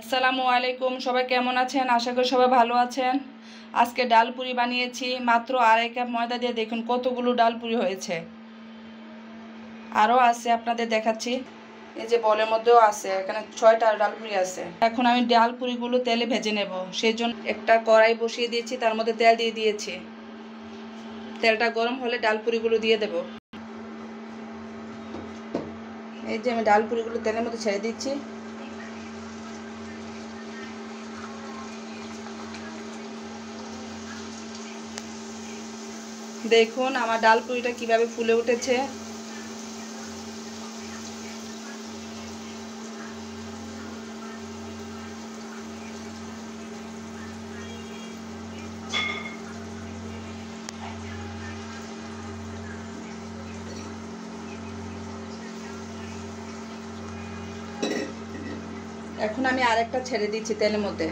আসসালামু আলাইকুম, সবাই কেমন আছেন? আশা করি সবাই ভালো আছেন। আজকে ডাল পুরি বানিয়েছি মাত্র 2.5 কাপ ময়দা দিয়ে। দেখুন কতগুলো ডাল পুরি হয়েছে। আরও আছে, আপনাদের দেখাচ্ছি। এই যে বলের মধ্যেও আছে, এখানে 6টা ডাল পুরি আছে। এখন আমি ডাল পুরিগুলো তেলে ভেজে নেব। সেই জন্য একটা কড়াই বসিয়ে দিয়েছি, তার মধ্যে তেল দিয়ে দিয়েছি। তেলটা গরম হলে ডাল পুরিগুলো দিয়ে দেব। এই যে আমি ডাল পুরিগুলো তেলের মধ্যে ছেড়ে দিচ্ছি। দেখুন আমার ডাল পুরিটা কিভাবে ফুলে উঠেছে। এখন আমি আরেকটা ছেড়ে দিচ্ছি তেলের মধ্যে।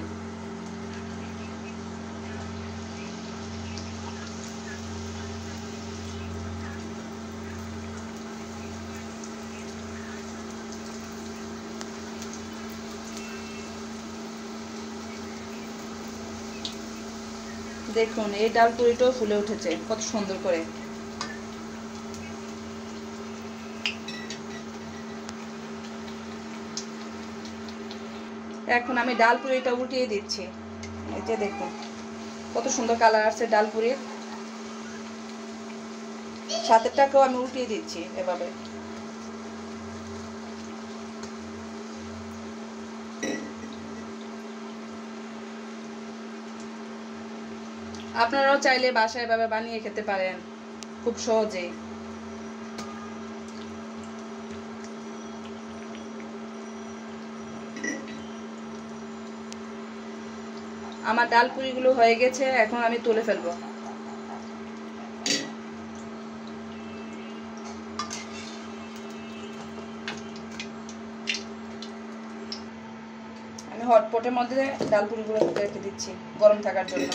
দেখুন এই ডাল পুরিটাও ফুলে উঠেছে কত সুন্দর করে। এখন আমি ডাল পুরিটা উল্টিয়ে দিচ্ছি। এই যে দেখুন কত সুন্দর কালার আসছে ডাল পুরির। সাথেরটাকেও আমি উল্টিয়ে দিচ্ছি এভাবে। আপনারাও চাইলে বাসায় এভাবে বানিয়ে খেতে পারেন খুব সহজেই। আমার ডাল পুরিগুলো হয়ে গেছে, এখন আমি তুলে ফেলবো। আমি হটপটের মধ্যে ডাল পুরিগুলো রেখে দিচ্ছি গরম থাকার জন্য।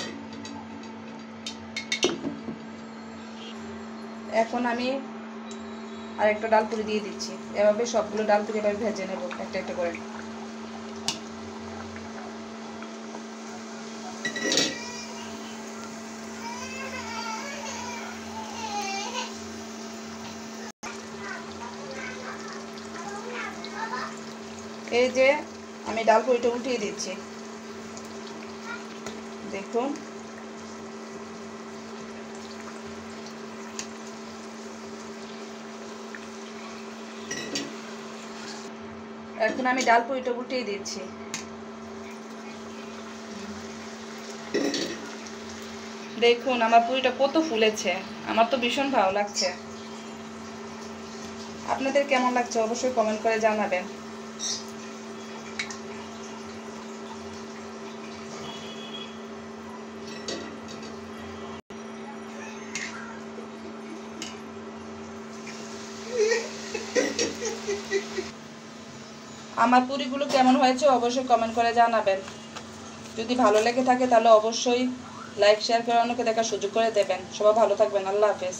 এখন আমি আরেকটা ডাল পুরি দিয়ে দিচ্ছি। এভাবে সবগুলো ডাল পুরি এভাবে ভেজে নেব একটা একটা করে। এই যে আমি ডাল পুরিটা উল্টিয়ে দিচ্ছি। দেখুন এখন আমি ডাল পুরিটা উল্টিয়ে দিচ্ছি। দেখুন আমার পুরিটা কত ফুলেছে, আমার তো ভীষণ ভালো লাগছে। আপনাদের কেমন লাগছে অবশ্যই কমেন্ট করে জানাবেন। আমার পুরিগুলো কেমন হয়েছে অবশ্যই কমেন্ট করে জানাবেন। যদি ভালো লেগে থাকে তাহলে অবশ্যই লাইক শেয়ার করে অন্যকে দেখার সুযোগ করে দেবেন। সবাই ভালো থাকবেন। আল্লাহ হাফেজ।